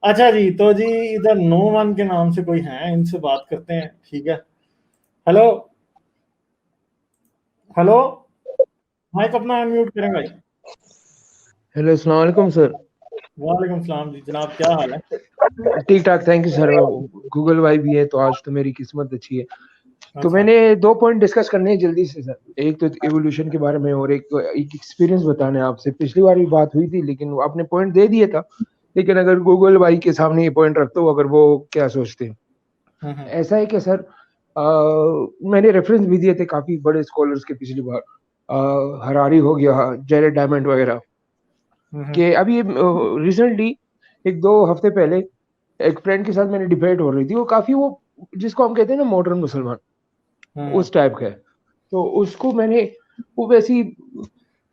अच्छा जी, तो जी इधर नो वन के नाम से कोई है, इनसे बात करते हैं, ठीक है। हेलो हेलो, माइक अपना अनम्यूट करें भाई। हेलो, अस्सलाम वालेकुम सर। वालेकुम सलाम जी, जनाब क्या हाल है? ठीक ठाक, थैंक यू सर। गूगल भाई भी है तो आज तो मेरी किस्मत अच्छी है। तो अच्छा। मैंने 2 पॉइंट डिस्कस करने हैं जल्दी से सर। एक तो एवोल्यूशन के बारे में और एक एक्सपीरियंस बताना है आपसे। पिछली बार भी बात हुई थी लेकिन वो आपने पॉइंट दे दिया था। लेकिन अगर गूगल भाई के सामने ये पॉइंट रखता हूँ, अगर वो क्या सोचते हैं। हम्म। ऐसा है कि सर, मैंने रेफरेंस भी दिए थे काफी बड़े स्कॉलर्स के पिछली बार। हरारी हो गया, जेरेड डायमंड वगैरह हम्म। के। अभी रिसेंटली 1-2 हफ्ते पहले एक फ्रेंड के साथ मैंने डिबेट हो रही थी। वो काफी वो जिसको हम कहते हैं ना मॉडर्न मुसलमान, हम्म। उस टाइप का है। तो उसको मैंने वो वैसी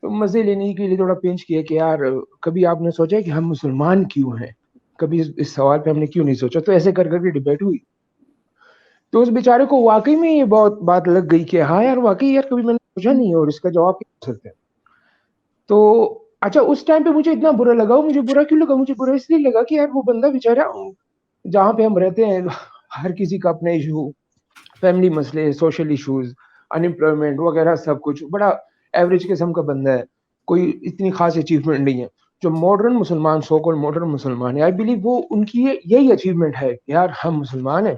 मजे लेने के लिए थोड़ा पेंच किया कि यार, कभी आपने सोचा है कि हम मुसलमान क्यों हैं? कभी इस सवाल पे हमने क्यों नहीं सोचा? तो ऐसे कर करके डिबेट हुई। तो उस बेचारे को वाकई में ये बहुत बात लग गई कि हाँ यार, वाकई यार कभी मैंने सोचा नहीं है और इसका जवाब क्या हो सकता है। तो अच्छा, उस टाइम पे मुझे इतना बुरा लगा। मुझे बुरा क्यों लगा? मुझे बुरा इसलिए लगा कि यार वो बंदा बेचारा, जहाँ पे हम रहते हैं, हर किसी का अपना इशू, फैमिली मसले, सोशल इश्यूज, अनएम्प्लॉयमेंट वगैरह सब कुछ, बड़ा एवरेज किस्म का बंदा है। कोई इतनी खास अचीवमेंट नहीं है। जो मॉडर्न मुसलमान, सो कॉल्ड मॉडर्न मुसलमान है, आई बिलीव वो उनकी यही अचीवमेंट है कि यार हम मुसलमान हैं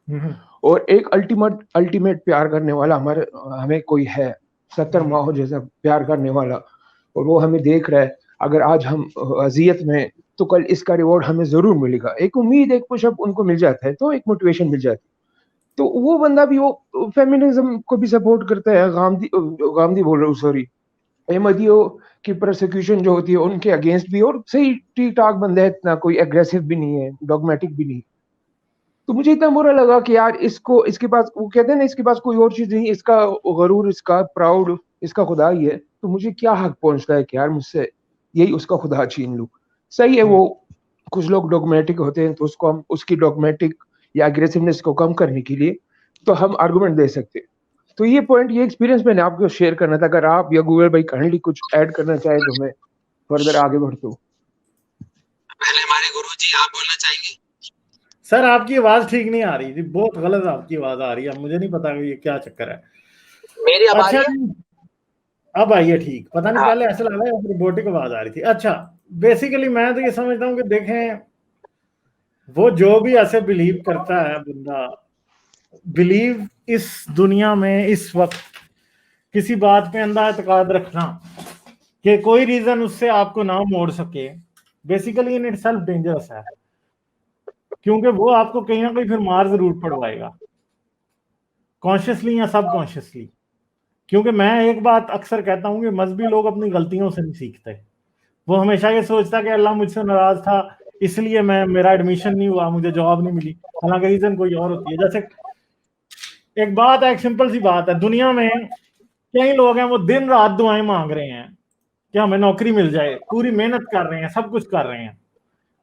हम्म। और एक अल्टीमेट अल्टीमेट प्यार करने वाला हमारे हमें कोई है, 70 माह जैसा प्यार करने वाला। और वो हमें देख रहा है। अगर आज हम अजियत में हैं, तो कल इसका रिवॉर्ड हमें जरूर मिलेगा। एक उम्मीद, एक पुशअप उनको मिल जाता है तो एक मोटिवेशन मिल जाती है। तो वो बंदा भी वो फेमिनिज्म को भी सपोर्ट करता है। गांधी गांधी बोल रहा हूँ, सॉरी, अहमदियों की प्रोसिक्यूशन जो होती है उनके अगेंस्ट भी। और सही ठीक ठाक बंदा है, इतना कोई एग्रेसिव भी नहीं है, डॉगमेटिक भी नहीं। तो मुझे इतना बुरा लगा कि यार इसको, इसके पास, वो कहते हैं ना, इसके पास कोई और चीज नहीं, इसका गरूर, इसका प्राउड, इसका खुदा ही है। तो मुझे क्या हक पहुंचता है कि यार मुझसे यही उसका खुदा छीन लूं? सही है, वो कुछ लोग डॉगमेटिक होते हैं तो उसको हम उसकी डॉगमेटिक या अग्रेसिवनेस को कम करने के लिए तो हम आर्गुमेंट दे सकते हैं। तो ये पॉइंट, ये एक्सपीरियंस मैंने आपको शेयर करना था। अगर आप या गूगल भाई काइंडली कुछ ऐड करना चाहे तो मैं फर्दर आगे बढ़ता हूँ। पहले हमारे गुरुजी आप बोलना चाहेंगे? सर आपकी आवाज ठीक नहीं आ रही जी, बहुत गलत आपकी आवाज आ रही है, मुझे नहीं पता कि ये क्या चक्कर है। मेरी अब आ अच्छा रही है? जी, अब आई है ठीक, पता नहीं हाँ। पहले ऐसा लगा या फिर रोबोटिक आवाज आ रही थी। अच्छा, बेसिकली मैं तो ये समझता हूँ कि देखें, वो जो भी ऐसे बिलीव करता है बंदा, बिलीव इस दुनिया में इस वक्त किसी बात पे अंधा एतकाद रखना कि कोई रीजन उससे आपको ना मोड़ सके, बेसिकली इन इटसेल्फ डेंजरस है। क्योंकि वो आपको कहीं ना कहीं फिर मार जरूर पड़वाएगा, कॉन्शियसली या सब कॉन्शियसली। क्योंकि मैं एक बात अक्सर कहता हूँ कि मजहबी लोग अपनी गलतियों से नहीं सीखते। वो हमेशा ये सोचता कि अल्लाह मुझसे नाराज था इसलिए मैं, मेरा एडमिशन नहीं हुआ, मुझे जॉब नहीं मिली, हालांकि रीजन कोई और होती है। जैसे एक बात है, एक सिंपल सी बात है, दुनिया में कई लोग हैं वो दिन रात दुआएं मांग रहे हैं कि हमें नौकरी मिल जाए, पूरी मेहनत कर रहे हैं, सब कुछ कर रहे हैं,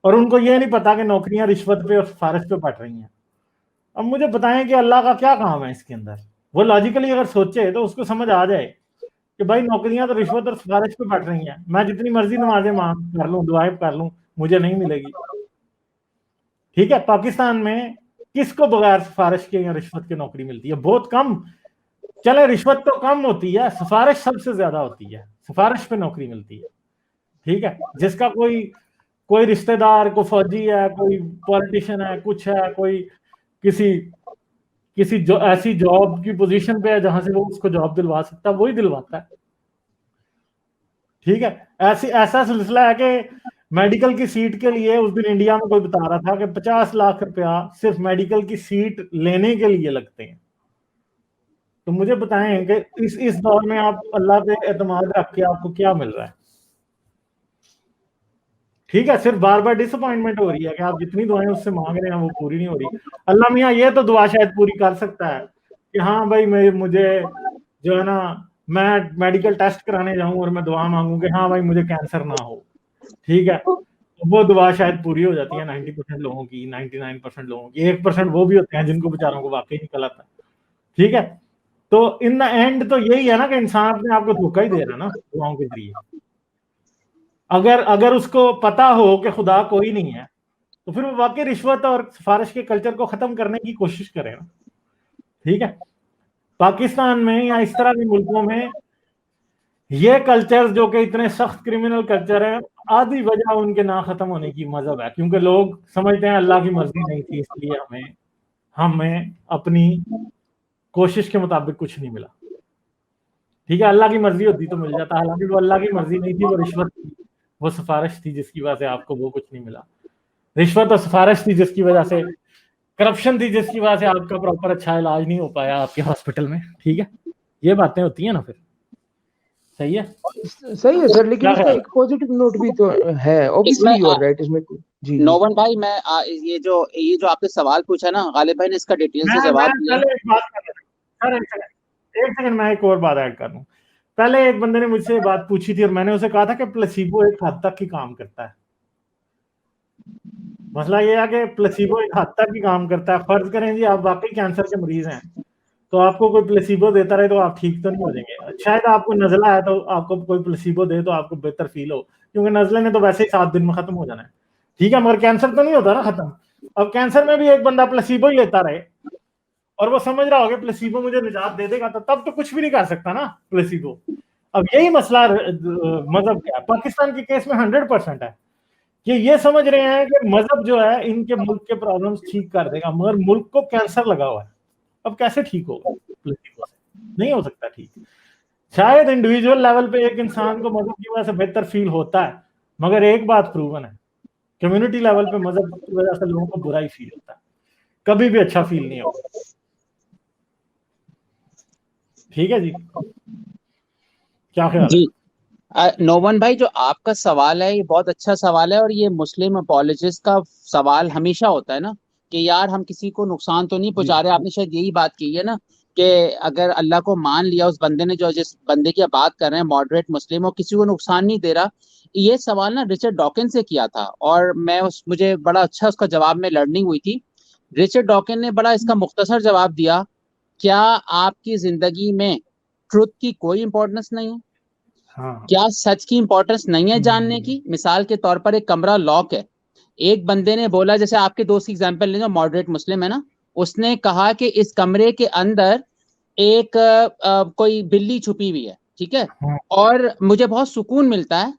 और उनको ये नहीं पता कि नौकरियां रिश्वत पे और सिफारिश पे पट रही हैं। अब मुझे बताएं कि अल्लाह का क्या काम है इसके अंदर? वो लॉजिकली अगर सोचे तो उसको समझ आ जाए कि भाई नौकरियां तो रिश्वत और सिफारिश पे पट रही हैं, मैं जितनी मर्जी नमाजें मांग कर लूं, दुआएं कर लूं, मुझे नहीं मिलेगी। ठीक है, पाकिस्तान में किसको बगैर सिफारिश के या रिश्वत के नौकरी मिलती है? बहुत कम। चले रिश्वत तो कम होती है, सिफारिश सबसे ज्यादा होती है, सिफारिश पे नौकरी मिलती है। ठीक है, जिसका कोई कोई रिश्तेदार, कोई फौजी है, कोई पॉलिटिशियन है, कुछ है, कोई किसी किसी जो ऐसी जॉब की पोजीशन पे है जहां से वो उसको जॉब दिलवा सकता है, वही दिलवाता है। ठीक है, ऐसी ऐसा सिलसिला है कि मेडिकल की सीट के लिए उस दिन इंडिया में कोई बता रहा था कि 50 लाख रुपया सिर्फ मेडिकल की सीट लेने के लिए लगते हैं। तो मुझे बताएं कि इस दौर में आप अल्लाह पे एतमाद रख के आपको क्या मिल रहा है? ठीक है, सिर्फ बार बार डिसअपॉइंटमेंट हो रही है कि आप जितनी दुआएं उससे मांग रहे हैं वो पूरी नहीं हो रही। अल्लाह मियाँ ये तो दुआ शायद पूरी कर सकता है कि हाँ भाई, मुझे जो है ना, मैं मेडिकल टेस्ट कराने जाऊं और मैं दुआ मांगू कि हाँ भाई मुझे कैंसर ना हो। ठीक है, तो वो दुआ शायद पूरी हो जाती है 90% लोगों की, 99% लोगों की। 1% वो भी होते हैं जिनको बेचारों को वाकई निकल आता है। ठीक है, तो इन द एंड तो यही है ना कि इंसान अपने आप को धोखा ही दे रहा है ना दुआओं के जरिए। अगर अगर उसको पता हो कि खुदा कोई नहीं है, तो फिर वो वाकई रिश्वत और सिफारिश के कल्चर को खत्म करने की कोशिश करें ना। ठीक है, पाकिस्तान में या इस तरह के मुल्कों में ये कल्चर जो कि इतने सख्त क्रिमिनल कल्चर है, आधी वजह उनके ना खत्म होने की मजहब है, क्योंकि लोग समझते हैं अल्लाह की मर्जी नहीं थी, इसलिए हमें अपनी कोशिश के मुताबिक कुछ नहीं मिला। ठीक है, अल्लाह की मर्जी होती तो मिल जाता, हालांकि वो अल्लाह की मर्जी नहीं थी, वो रिश्वत थी, वो सिफारिश थी जिसकी वजह से आपको वो कुछ नहीं मिला। रिश्वत और सिफारिश थी जिसकी वजह से, करप्शन थी जिसकी वजह से आपका प्रॉपर अच्छा इलाज नहीं हो पाया आपके हॉस्पिटल में। ठीक है, ये बातें होती हैं ना फिर। सही है, सही है सर, लेकिन इसका एक पॉजिटिव नोट भी तो है। ऑब्वियसली यू आर राइट इसमें। जी नोवन भाई, मैं ये जो आपने सवाल पूछा ना, गालिब भाई ने इसका डिटेल से जवाब दिया। पहले एक बात कर सर, एक सेकंड मैं एक और बात ऐड कर दूं। पहले एक बंदे ने मुझसे बात पूछी थी और मैंने उसे कहा था कि प्लेसिबो एक हद तक ही काम करता है। मसला ये है कि प्लेसिबो एक हद तक ही काम करता है। फर्ज करें जी आप वाकई कैंसर के मरीज हैं, तो आपको कोई प्लेसिबो देता रहे तो आप ठीक तो नहीं हो जाएंगे। शायद आपको नजला है तो आपको कोई प्लेसिबो दे तो आपको बेहतर फील हो, क्योंकि नजले ने तो वैसे ही 7 दिन में खत्म हो जाना है। ठीक है, मगर कैंसर तो नहीं होता ना खत्म। अब कैंसर में भी एक बंदा प्लेसिबो ही लेता रहे और वो समझ रहा होगा प्लेसिबो मुझे निजात दे देगा, तो तब तो कुछ भी नहीं कर सकता ना प्लेसिबो। अब यही मसला मजहब क्या है, पाकिस्तान के केस में 100% है कि ये समझ रहे हैं कि मजहब जो है इनके मुल्क के प्रॉब्लम्स ठीक कर देगा, मगर मुल्क को कैंसर लगा हुआ है। अब कैसे ठीक होगा प्लेसिबो से? नहीं हो सकता ठीक। शायद इंडिविजुअल लेवल पे एक इंसान को मजहब की वजह से बेहतर फील होता है, मगर एक बात प्रूवन है, कम्युनिटी लेवल पे मजहब की वजह से लोगों को बुरा ही फील होता है, कभी भी अच्छा फील नहीं होगा। ठीक है जी, क्या ख्याल जी नोवन भाई, जो आपका सवाल है ये बहुत अच्छा सवाल है, और ये मुस्लिम अपॉलोजिस्ट का सवाल हमेशा होता है ना, कि यार हम किसी को नुकसान तो नहीं पहुंचा रहे। आपने शायद यही बात की है ना, कि अगर अल्लाह को मान लिया उस बंदे ने, जो जिस बंदे की बात कर रहे हैं मॉडरेट मुस्लिम, और किसी को नुकसान नहीं दे रहा। ये सवाल ना रिचर्ड डॉकिन से किया था, और मुझे बड़ा अच्छा उसका जवाब में लर्निंग हुई थी। रिचर्ड डॉकिन ने बड़ा इसका मुख्तसर जवाब दिया, क्या आपकी जिंदगी में ट्रुथ की कोई इंपॉर्टेंस नहीं है? हाँ। क्या सच की इंपॉर्टेंस नहीं है जानने की? मिसाल के तौर पर एक कमरा लॉक है, एक बंदे ने बोला, जैसे आपके दोस्त की एग्जांपल ले, जो मॉडरेट मुस्लिम है ना, उसने कहा कि इस कमरे के अंदर एक कोई बिल्ली छुपी हुई है, ठीक है, और मुझे बहुत सुकून मिलता है।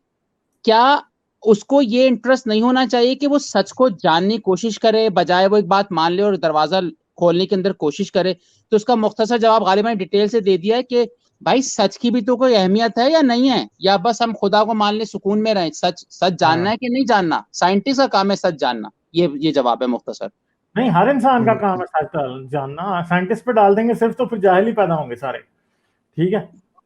क्या उसको ये इंटरेस्ट नहीं होना चाहिए कि वो सच को जानने की कोशिश करे, बजाय वो एक बात मान ले और दरवाजा खोलने के अंदर कोशिश करे? तो उसका मुख्तसर जवाब गालिबा ने डिटेल से दे दिया है कि भाई सच की भी तो कोई अहमियत है या नहीं है, या बस हम खुदा को मान ले सुकून में रहें? सच जानना है कि नहीं जानना? साइंटिस्ट का काम है सच जानना। ये जवाब है मुख्तसर। नहीं, हर इंसान का काम है सच जानना। साइंटिस्ट पे डाल देंगे सिर्फ तो फिर जाहिल ही पैदा होंगे सारे। ठीक है,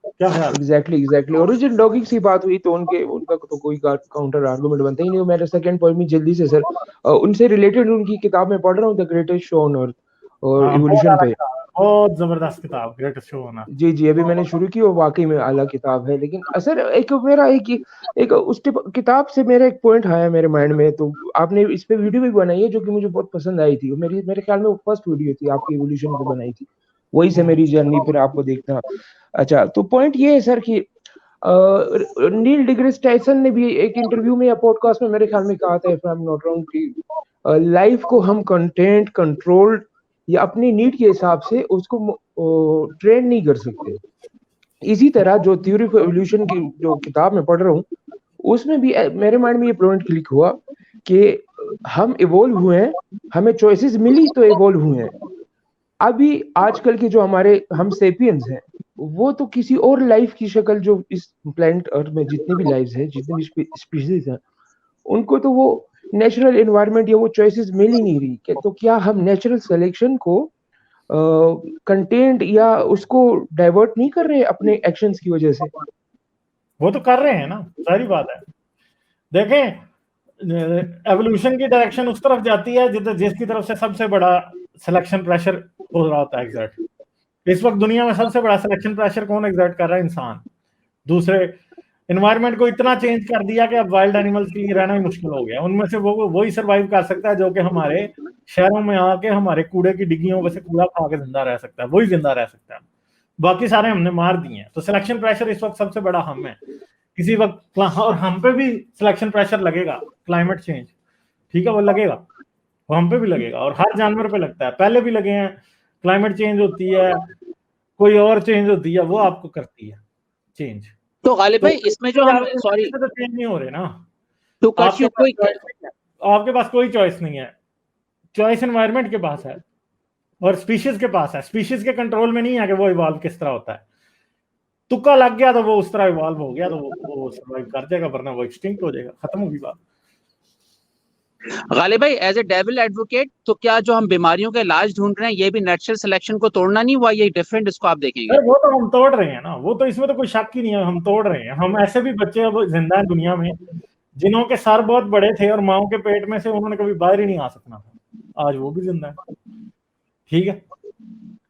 क्या ख्याल? एग्जैक्टली। ओरिजिन डॉगिंग से बात हुई तो उनका तो कोई काउंटर आर्गुमेंट बनता ही नहीं। मेरा सेकंड पॉइंट में जल्दी से सर, उनसे रिलेटेड उनकी किताब में पढ़ रहा हूँ, the greatest show on earth, और इवोल्यूशन पे। बहुत जबरदस्त किताब, ग्रेटेस्ट शो ऑन अर्थ। जी अभी मैंने शुरू की, वो वाकई में आला किताब है। लेकिन सर एक उस किताब से मेरा एक पॉइंट आया मेरे माइंड में, तो आपने इस पे वीडियो भी बनाई है जो कि मुझे बहुत पसंद आई थी। मेरे ख्याल में वो फर्स्ट वीडियो थी आपकी इवोल्यूशन पे बनाई थी, वही से मेरी जर्नी फिर आपको देखना। अच्छा, तो पॉइंट ये है सर कि नील डिग्रेस टाइसन ने भी एक इंटरव्यू में या पॉडकास्ट में मेरे ख्याल में कहा था, if I am not wrong, कि लाइफ को हम कंटेंट कंट्रोल्ड या अपनी नीड के हिसाब से उसको ट्रेन नहीं कर सकते। इसी तरह जो थ्योरी ऑफ एवोल्यूशन की जो किताब में पढ़ रहा हूँ, उसमें भी मेरे माइंड में ये पॉइंट क्लिक हुआ कि हम इवोल्व हुए हैं, हमें चॉइसेस मिली तो इवोल्व हुए हैं। अभी आजकल के जो हमारे हम सेपियंस हैं, वो तो किसी और लाइफ की शक्ल, जो इस प्लैनेट अर्थ में जितनी भी लाइफ है, जितनी भी स्पीशीज हैं, उनको तो वो नेचुरल एनवायरनमेंट या वो चॉइसेस मिल ही नहीं रही। तो क्या हम नेचुरल सिलेक्शन को कंटेंट या उसको डाइवर्ट नहीं कर रहे अपने एक्शंस की वजह से? वो तो कर रहे हैं ना, सारी बात है। देखें, एवोल्यूशन की डायरेक्शन उस तरफ जाती है जिसकी तरफ से सबसे बड़ा सिलेक्शन प्रेशर हो रहा होता है एग्जर्ट। इस वक्त दुनिया में सबसे बड़ा सिलेक्शन प्रेशर कौन एग्जर्ट कर रहा है? इंसान। दूसरे एनवायरनमेंट को इतना चेंज कर दिया कि अब वाइल्ड एनिमल्स के लिए रहना ही मुश्किल हो गया। उनमें से वही सरवाइव कर सकता है जो कि हमारे शहरों में आके हमारे कूड़े की डिग्गियों में से कूड़ा खा के जिंदा रह सकता है, वही जिंदा रह सकता है। बाकी सारे हमने मार दिए हैं। तो सिलेक्शन प्रेशर इस वक्त सबसे बड़ा हम है। किसी वक्त और हम पे भी सिलेक्शन प्रेशर लगेगा, क्लाइमेट चेंज, ठीक है, वो लगेगा। वो हम पे भी लगेगा और हर जानवर पे लगता है, पहले भी लगे हैं। क्लाइमेट चेंज होती है, कोई और चेंज होती है, वो आपको करती है चेंज। तो गालिब तो भाई इसमें जो हम सॉरी तो चेंज नहीं हो रहे ना, टू कट आपके यू पास क्विक, choice नहीं है। आपके पास कोई चॉइस नहीं है, चॉइस एनवायरनमेंट के पास है और स्पीशीज के पास है। स्पीशीज के कंट्रोल में नहीं है कि वो इवॉल्व किस तरह होता है। तुक्का लग गया तो वो उस तरह इवॉल्व हो गया तो वो सर्वाइव कर जाएगा, वरना वो एक्सटिंक्ट हो जाएगा, खत्म होगी बात। गालिब भाई एज ए डेविल एडवोकेट, तो क्या जो हम बीमारियों का इलाज ढूंढ रहे हैं ये भी नेचुरल सिलेक्शन को तोड़ना नहीं हुआ, ये डिफरेंट, इसको आप देखेंगे? अरे वो तो हम तोड़ रहे हैं ना, वो तो इसमें तो कोई शक ही नहीं है, हम तोड़ रहे हैं। हम ऐसे भी बच्चे अब जिंदा है दुनिया में जिन्हों के सर बहुत बड़े थे और माओ के पेट में से उन्होंने कभी बाहर ही नहीं आ सकना था, आज वो भी जिंदा है। ठीक है,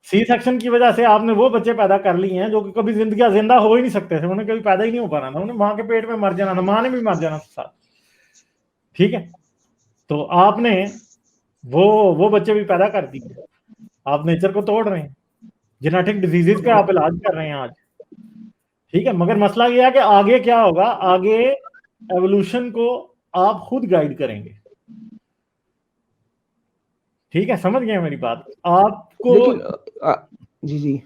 सी सेक्शन की वजह से आपने वो बच्चे पैदा कर लिए हैं जो कि कभी जिंदा हो ही नहीं सकते थे, उन्हें कभी पैदा ही नहीं हो पाना था, उन्हें माँ के पेट में मर जाना था, माँ ने भी मर जाना था साथ। ठीक है, तो आपने वो बच्चे भी पैदा कर दिए। आप नेचर को तोड़ रहे हैं, जेनेटिक डिजीजेस का आप इलाज कर रहे हैं आज। ठीक है, मगर मसला ये है कि आगे क्या होगा, आगे एवोल्यूशन को आप खुद गाइड करेंगे। ठीक है, समझ गए मेरी बात आपको? लेकिन जी जी,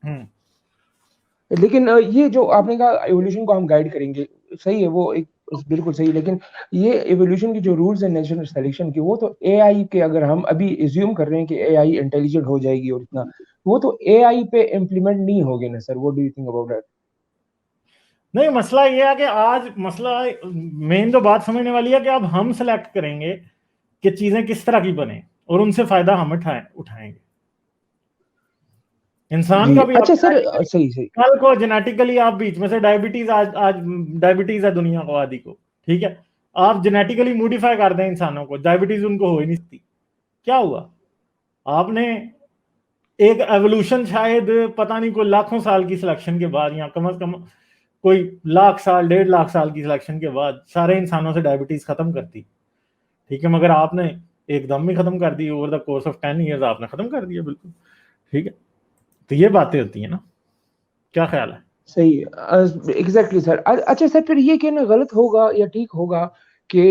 हम्म। लेकिन ये जो आपने कहा एवोल्यूशन को हम गाइड करेंगे, सही है, वो एक बिल्कुल सही। लेकिन ये एवोल्यूशन की जो रूल्स है नेचुरल सिलेक्शन की, वो तो एआई के, अगर हम अभी एज्यूम कर रहे हैं कि एआई इंटेलिजेंट हो जाएगी और इतना, वो तो एआई पे इम्प्लीमेंट नहीं होगे ना sir. What do you think about that? नहीं, मसला ये है कि आज मसला मेन जो बात समझने वाली है कि अब हम सेलेक्ट करेंगे कि चीजें किस तरह की बने और उनसे फायदा हम उठाएंगे। इंसान का भी अच्छा सर, सही सही। कल को जेनेटिकली आप बीच में से डायबिटीज, आज डायबिटीज है दुनिया को आदि को, ठीक है, आप जेनेटिकली मॉडिफाई कर दें इंसानों को, डायबिटीज उनको हो ही नहीं सकती, क्या हुआ? आपने एक एवोल्यूशन शायद पता नहीं कोई लाखों साल की सिलेक्शन के बाद या कम से कम कोई लाख साल 1.5 लाख साल की सिलेक्शन के बाद सारे इंसानों से डायबिटीज खत्म कर दी। ठीक है, मगर आपने एकदम ही खत्म कर दी, over the course of 10 years आपने खत्म कर दिया बिल्कुल। ठीक है, तो ये बातें होती है ना, क्या ख्याल है? सही, एग्जैक्टली सर। अच्छा सर, फिर ये कहना गलत होगा या ठीक होगा कि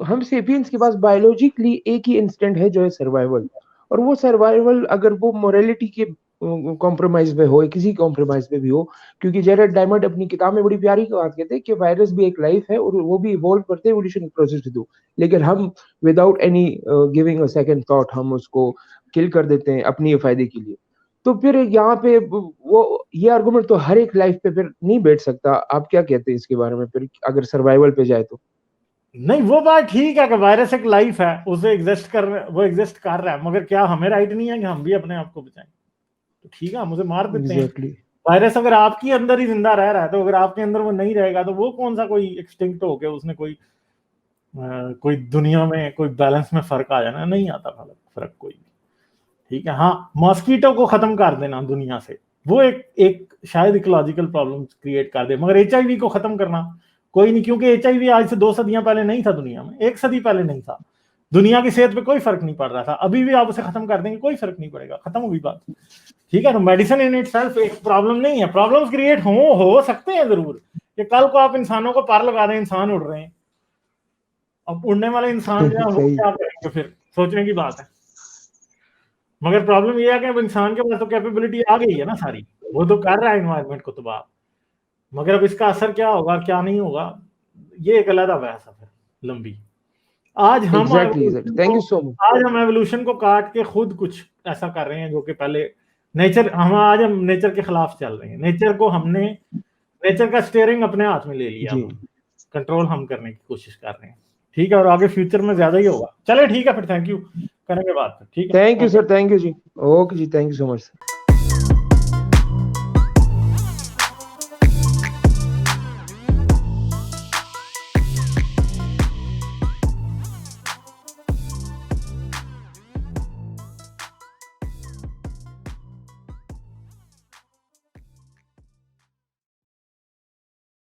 हम सेपियंस के पास बायोलॉजिकली एक ही इंस्टेंट है जो है सर्वाइवल, और वो सर्वाइवल अगर वो मोरालिटी के कॉम्प्रोमाइज पे हो, किसी कॉम्प्रोमाइज पे भी हो, क्योंकि जेरेड डायमंड अपनी किताब में बड़ी प्यारी बात कहते हैं कि वायरस भी एक लाइफ है और वो भी इवॉल्व करते हैं एवोल्यूशन प्रोसेस के थ्रू, लेकिन हम without any giving a second thought हम उसको किल कर देते हैं अपनी फायदे के लिए। तो फिर यहाँ पे वो ये आर्गुमेंट तो हर एक लाइफ पे फिर नहीं बैठ सकता। आप क्या कहते हैं इसके बारे में, फिर अगर सर्वाइवल पे जाए तो? नहीं, वो बात ठीक है कि वायरस एक लाइफ है, उसे वो एग्जिस्ट कर रहा है, मगर क्या हमें राइट नहीं है कि हम भी अपने आप को बचाएं? तो ठीक है, हम उसे मार देते हैं। वायरस अगर आपके अंदर ही जिंदा रह रहा है, तो अगर आपके अंदर वो नहीं रहेगा तो वो कौन सा कोई एक्सटिंक्ट हो गया, उसने कोई दुनिया में कोई बैलेंस में फर्क आ जाना? नहीं आता फर्क कोई भी। ठीक है, हाँ, मॉस्किटो को खत्म कर देना दुनिया से, वो एक शायद इकोलॉजिकल प्रॉब्लम क्रिएट कर दे, मगर HIV को खत्म करना कोई नहीं, क्योंकि HIV आज से 2 सदियां पहले नहीं था दुनिया में, 1 सदी पहले नहीं था, दुनिया की सेहत पे कोई फर्क नहीं पड़ रहा था। अभी भी आप उसे खत्म कर देंगे कोई फर्क नहीं पड़ेगा, खत्म हुई बात। ठीक है, तो मेडिसिन इन इटसेल्फ एक प्रॉब्लम नहीं है। प्रॉब्लम्स क्रिएट हो सकते हैं जरूर, कि कल को आप इंसानों को पर लगा दें, इंसान उड़ रहे हैं, अब उड़ने वाले इंसान जो है वो क्या करेंगे, फिर सोचने की बात है। मगर प्रॉब्लम ये है कि अब इंसान के पास तो कैपेबिलिटी आ गई है ना सारी, वो तो कर रहा है एनवायरनमेंट को तबाह, मगर अब इसका असर क्या होगा क्या नहीं होगा, ये एक अलग बहस है फिर लंबी। आज हम थैंक यू सो मच। आज हम एवोल्यूशन को काट के खुद कुछ ऐसा कर रहे हैं जो कि पहले आज हम नेचर के खिलाफ चल रहे हैं। नेचर का स्टीयरिंग अपने हाथ में ले लिया, कंट्रोल हम करने की कोशिश कर रहे हैं। ठीक है, और आगे फ्यूचर में ज्यादा ही होगा। चले ठीक है, फिर थैंक यू, करेंगे बात। ठीक है, thank you sir, thank you जी, ओके जी, थैंक यू सो मच।